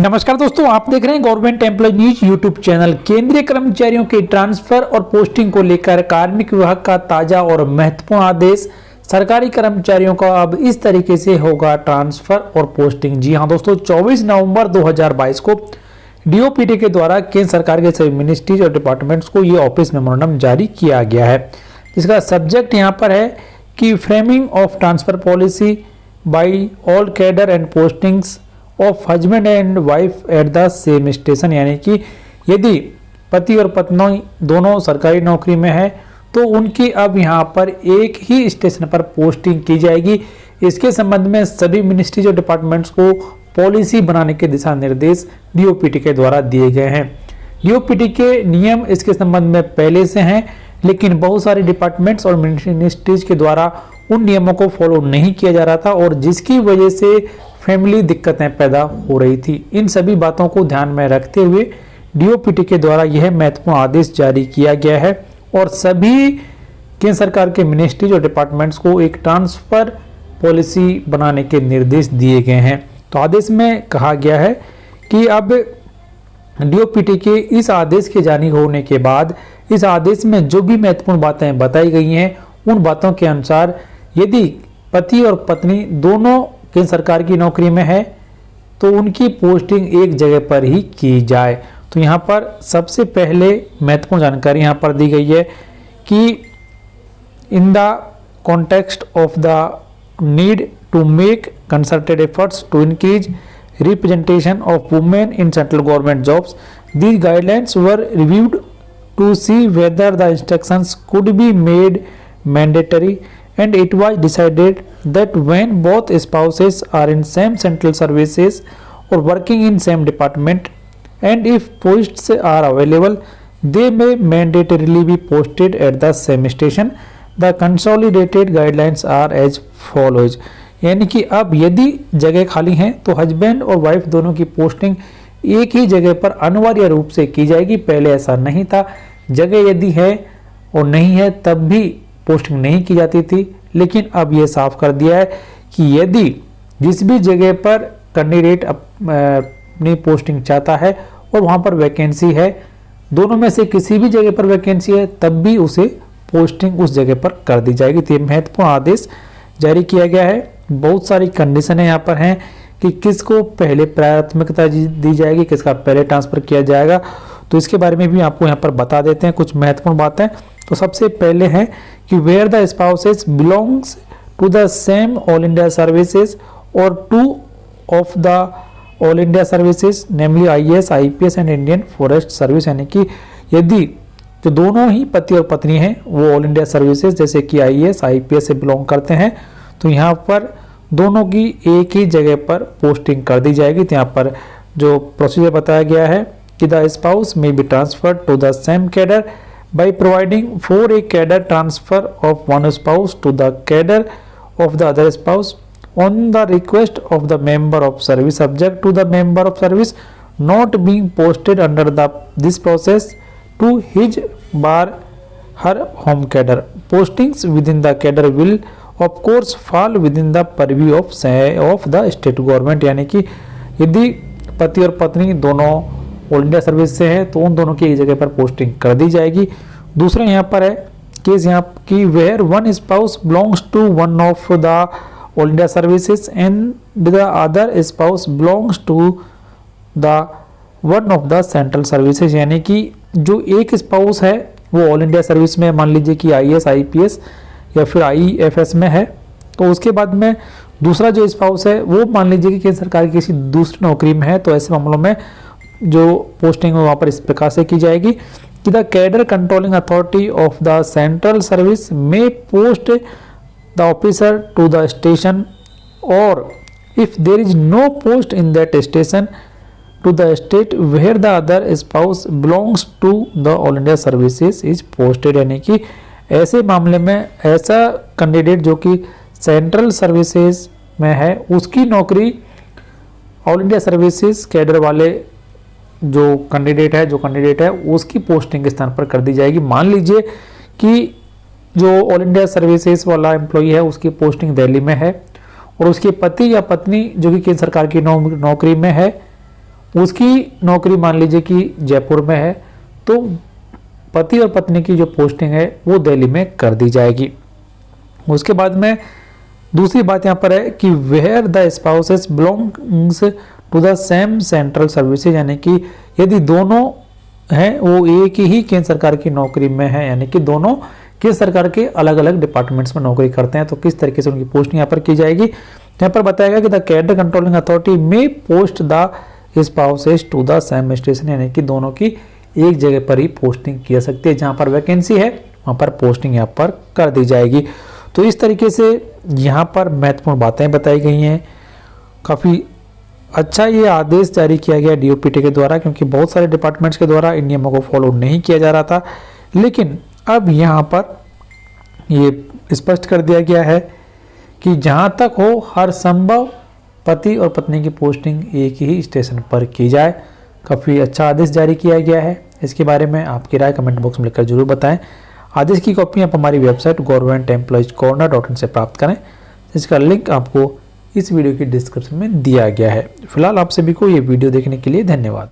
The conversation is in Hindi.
नमस्कार दोस्तों, आप देख रहे हैं government employ news YouTube channel. केंद्रीय कर्मचारियों के ट्रांसफर और पोस्टिंग को लेकर कार्मिक विभाग का ताजा और महत्वपूर्ण आदेश। सरकारी कर्मचारियों का अब इस तरीके से होगा ट्रांसफर और पोस्टिंग। जी हां दोस्तों, 24 नवंबर 2022 को डीओपीटी के द्वारा केंद्र सरकार के सभी मिनिस्ट्रीज और डिपार्टमेंट्स को ये ऑफिस मेमोरेंडम जारी किया गया है, जिसका सब्जेक्ट यहाँ पर है कि framing of transfer policy by all cadre and postings of husband and wife at the same station. यानी कि यदि पति और पत्नी दोनों सरकारी नौकरी में है तो उनकी अब यहाँ पर एक ही स्टेशन पर पोस्टिंग की जाएगी। इसके संबंध में सभी मिनिस्ट्रीज और डिपार्टमेंट्स को पॉलिसी बनाने के दिशा निर्देश डीओपीटी के द्वारा दिए गए हैं। डीओपीटी के नियम इसके संबंध में पहले से हैं, लेकिन बहुत सारे डिपार्टमेंट्स और मिनिस्ट्रीज के द्वारा उन नियमों को फॉलो नहीं किया जा रहा था और जिसकी वजह से फैमिली दिक्कतें पैदा हो रही थी। इन सभी बातों को ध्यान में रखते हुए डीओपीटी के द्वारा यह महत्वपूर्ण आदेश जारी किया गया है और सभी केंद्र सरकार के मिनिस्ट्रीज और डिपार्टमेंट्स को एक ट्रांसफर पॉलिसी बनाने के निर्देश दिए गए हैं। तो आदेश में कहा गया है कि अब डीओपीटी के इस आदेश के जारी होने के बाद इस आदेश में जो भी महत्वपूर्ण बातें बताई गई हैं उन बातों के अनुसार यदि पति और पत्नी दोनों केंद्र सरकार की नौकरी में है तो उनकी पोस्टिंग एक जगह पर ही की जाए। तो यहाँ पर सबसे पहले महत्वपूर्ण जानकारी यहाँ पर दी गई है कि in the context of the need to make concerted efforts to increase representation of women in central government jobs, these guidelines were reviewed to see whether the instructions could be made mandatory and it was decided that when both spouses are in same central services or working in same department and if posts are available they may mandatorily be posted at the same station. The consolidated guidelines are as follows। यानी कि अब यदि जगह खाली हैं तो हस्बैंड और वाइफ दोनों की पोस्टिंग एक ही जगह पर अनिवार्य रूप से की जाएगी। पहले ऐसा नहीं था, जगह यदि है और नहीं है तब भी पोस्टिंग नहीं की जाती थी, लेकिन अब यह साफ कर दिया है कि यदि जिस भी जगह पर कैंडिडेट अपनी पोस्टिंग चाहता है और वहां पर वैकेंसी है, दोनों में से किसी भी जगह पर वैकेंसी है तब भी उसे पोस्टिंग उस जगह पर कर दी जाएगी। तो महत्वपूर्ण आदेश जारी किया गया है। बहुत सारी कंडीशनें यहाँ पर हैं कि किसको पहले प्राथमिकता दी जाएगी, किसका पहले ट्रांसफर किया जाएगा। तो इसके बारे में भी आपको यहाँ पर बता देते हैं कुछ महत्वपूर्ण बातें। तो सबसे पहले है कि where the spouses belongs to the same all India services और two of the all India services namely IAS, IPS and Indian forest service. यानी कि यदि जो दोनों ही पति और पत्नी हैं वो ऑल इंडिया सर्विसेज जैसे कि आईएएस, आईपीएस से बिलोंग करते हैं तो यहाँ पर दोनों की एक ही जगह पर पोस्टिंग कर दी जाएगी। तो यहाँ पर जो प्रोसीजर बताया गया है कि the spouse may be transferred to the same cadre by providing for a cadre transfer of one spouse to the cadre of the other spouse on the request of the member of service, subject to the member of service not being posted under this process to his bar her home cadre. Postings within the cadre will of course fall within the purview of the state government। यानी कि यदि पति और पत्नी दोनों ऑल इंडिया सर्विस से है तो उन दोनों की एक जगह पर पोस्टिंग कर दी जाएगी। दूसरा यहाँ पर है केस यहाँ की where one spouse belongs to one of the all India services and the other spouse belongs to the one of the central services. यानी कि जो एक स्पाउस है वो ऑल इंडिया सर्विस में, मान लीजिए कि आईएएस, आईपीएस या फिर आईएफएस में है, तो उसके बाद में दूसरा जो स्पाउस है वो मान लीजिए कि केंद्र सरकार की किसी दूसरी नौकरी में है, तो ऐसे मामलों में जो पोस्टिंग है वहाँ पर इस प्रकार से की जाएगी कि the cadre controlling authority of the central service may post the officer to the station और if there is no post in that station to the state where the other spouse belongs to the all India services is posted. यानी कि ऐसे मामले में ऐसा कैंडिडेट जो कि सेंट्रल सर्विसेज में है उसकी नौकरी ऑल इंडिया सर्विसेज कैडर वाले जो कैंडिडेट है उसकी पोस्टिंग के स्थान पर कर दी जाएगी। मान लीजिए कि जो ऑल इंडिया सर्विसेज वाला एम्प्लॉई है उसकी पोस्टिंग दिल्ली में है और उसके पति या पत्नी जो कि केंद्र सरकार की नौकरी में है उसकी नौकरी मान लीजिए कि जयपुर में है, तो पति और पत्नी की जो पोस्टिंग है वो दिल्ली में कर दी जाएगी। उसके बाद में दूसरी बात यहाँ पर है कि where the spouses belongs to the same central services, यानी कि यदि दोनों हैं वो एक ही केंद्र सरकार की नौकरी में है, यानी कि दोनों केंद्र सरकार के अलग अलग डिपार्टमेंट्स में नौकरी करते हैं, तो किस तरीके से उनकी पोस्टिंग यहाँ पर की जाएगी। यहाँ पर बताया गया कि द कैडर कंट्रोलिंग अथॉरिटी में post the spouses to the same station, यानी कि दोनों की एक जगह पर ही पोस्टिंग की जा सकती है। जहाँ पर वैकेंसी है वहाँ पर पोस्टिंग यहाँ पर कर दी जाएगी। तो इस तरीके से यहाँ पर महत्वपूर्ण बातें बताई गई हैं। काफ़ी अच्छा ये आदेश जारी किया गया डीओपीटी के द्वारा, क्योंकि बहुत सारे डिपार्टमेंट्स के द्वारा इन नियमों को फॉलो नहीं किया जा रहा था, लेकिन अब यहाँ पर ये स्पष्ट कर दिया गया है कि जहाँ तक हो हर संभव पति और पत्नी की पोस्टिंग एक ही स्टेशन पर की जाए। काफ़ी अच्छा आदेश जारी किया गया है। इसके बारे में आपकी राय कमेंट बॉक्स में लिखकर जरूर बताएं। आदेश की कॉपी आप हमारी वेबसाइट governmentemploriescorner.in से प्राप्त करें, जिसका लिंक आपको इस वीडियो की डिस्क्रिप्शन में दिया गया है। फिलहाल आप सभी को ये वीडियो देखने के लिए धन्यवाद।